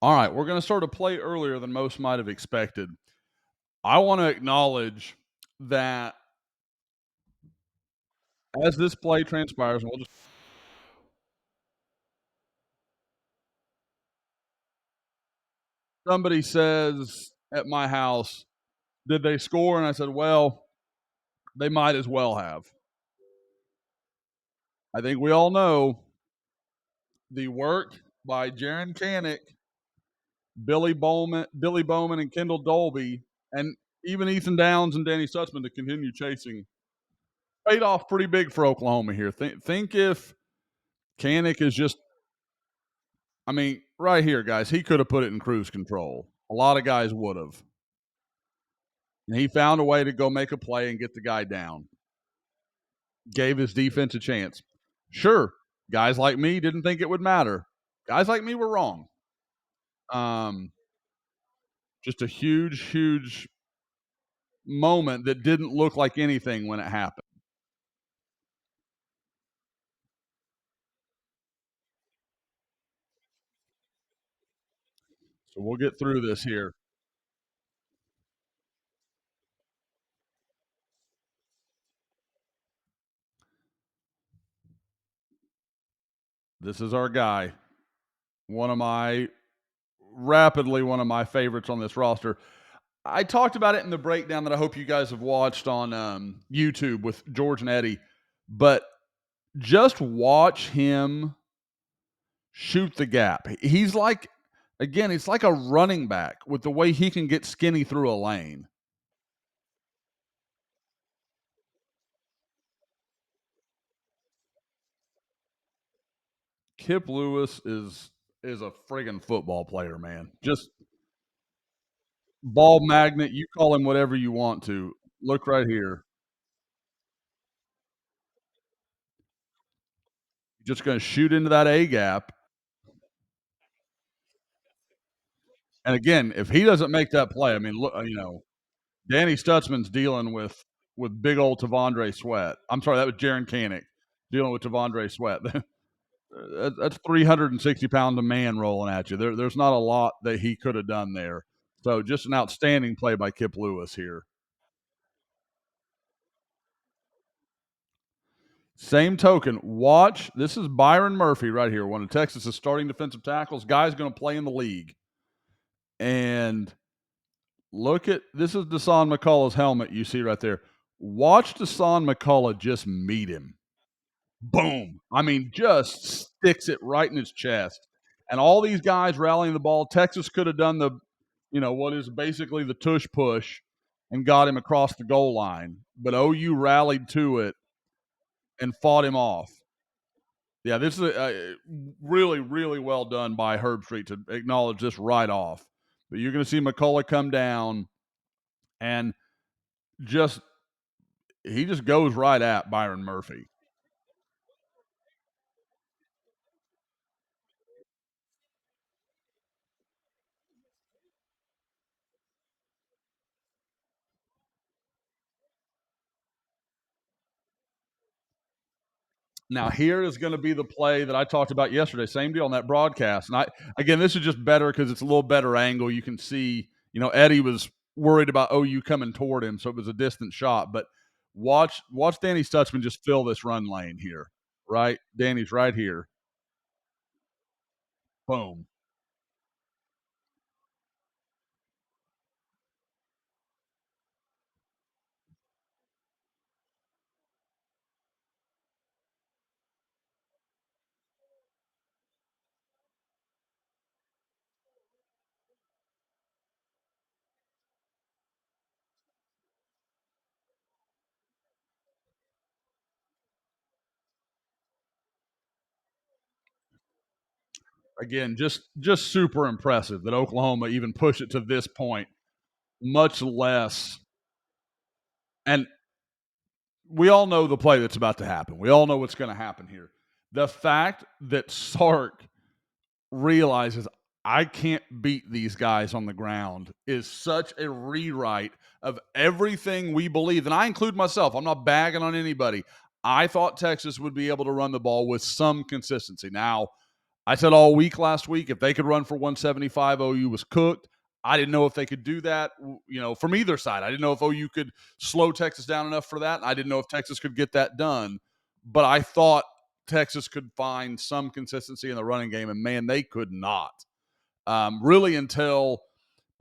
All right, we're going to start a play earlier than most might have expected. I want to acknowledge that as this play transpires, and somebody says at my house, "Did they score?" And I said, "Well, they might as well have." I think we all know the work by Jaron Canick, Billy Bowman, and Kendall Dolby, and even Ethan Downs and Danny Stutzman to continue chasing paid off pretty big for Oklahoma here. Think if Canick is just I mean, right here, guys, he could have put it in cruise control. A lot of guys would have. And he found a way to go make a play and get the guy down. Gave his defense a chance. Sure, guys like me didn't think it would matter. Guys like me were wrong. Um, just a huge moment that didn't look like anything when it happened. So we'll get through this here. This is our guy. One of my one of my favorites on this roster. I talked about it in the breakdown that I hope you guys have watched on YouTube with George and Eddie, but just watch him shoot the gap. He's like, again, it's like a running back with the way he can get skinny through a lane. Kip Lewis is a friggin' football player, man. Just ball magnet. You call him whatever you want to. Look right here. Just going to shoot into that A gap. And again, if he doesn't make that play, I mean, look, Danny Stutzman's dealing with big old Tavondre Sweat. I'm sorry, that was Jaron Canick dealing with Tavondre Sweat. That's 360 pounds of man rolling at you. There's not a lot that he could have done there. So just an outstanding play by Kip Lewis here. Same token, watch. This is Byron Murphy right here, one of Texas's starting defensive tackles. Guy's going to play in the league. And look at this is Dasan McCullough's helmet you see right there. Watch Dasan McCullough just meet him. Boom. I mean, just sticks it right in his chest. And all these guys rallying the ball. Texas could have done what is basically the tush push and got him across the goal line. But OU rallied to it and fought him off. Yeah, this is really, really well done by Herbstreit to acknowledge this right off. But you're going to see McCullough come down and just he just goes right at Byron Murphy. Now here is going to be the play that I talked about yesterday. Same deal on that broadcast. And again, this is just better because it's a little better angle. You can see, Eddie was worried about OU coming toward him, so it was a distant shot. But watch Danny Stutzman just fill this run lane here. Right, Danny's right here. Boom. Again, just super impressive that Oklahoma even pushed it to this point, much less. And we all know the play that's about to happen. We all know what's going to happen here. The fact that Sark realizes I can't beat these guys on the ground is such a rewrite of everything we believe. And I include myself. I'm not bagging on anybody. I thought Texas would be able to run the ball with some consistency. Now, I said all week last week, if they could run for 175, OU was cooked. I didn't know if they could do that, from either side. I didn't know if OU could slow Texas down enough for that. I didn't know if Texas could get that done. But I thought Texas could find some consistency in the running game, and man, they could not. Really until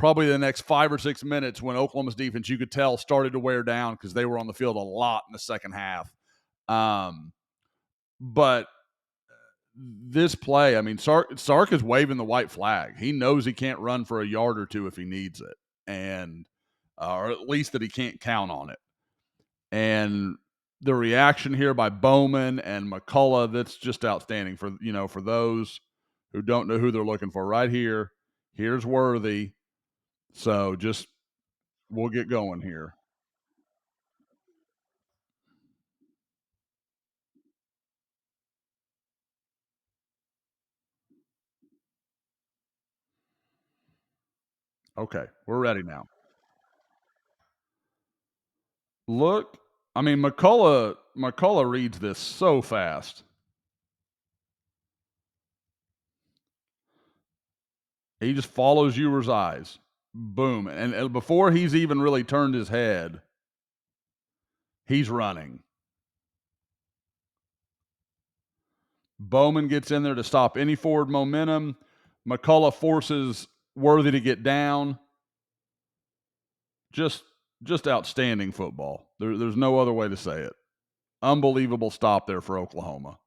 probably the next 5 or 6 minutes when Oklahoma's defense, you could tell, started to wear down because they were on the field a lot in the second half. But this play, I mean, Sark is waving the white flag. He knows he can't run for a yard or two if he needs it, and or at least that he can't count on it. And the reaction here by Bowman and McCullough, that's just outstanding for those who don't know who they're looking for. Right here, here's Worthy. So just we'll get going here. Okay, we're ready now. Look, I mean McCullough reads this so fast. He just follows Ewer's eyes. Boom. And before he's even really turned his head, he's running. Bowman gets in there to stop any forward momentum. McCullough forces Worthy to get down. Just outstanding football. There's no other way to say it. Unbelievable stop there for Oklahoma.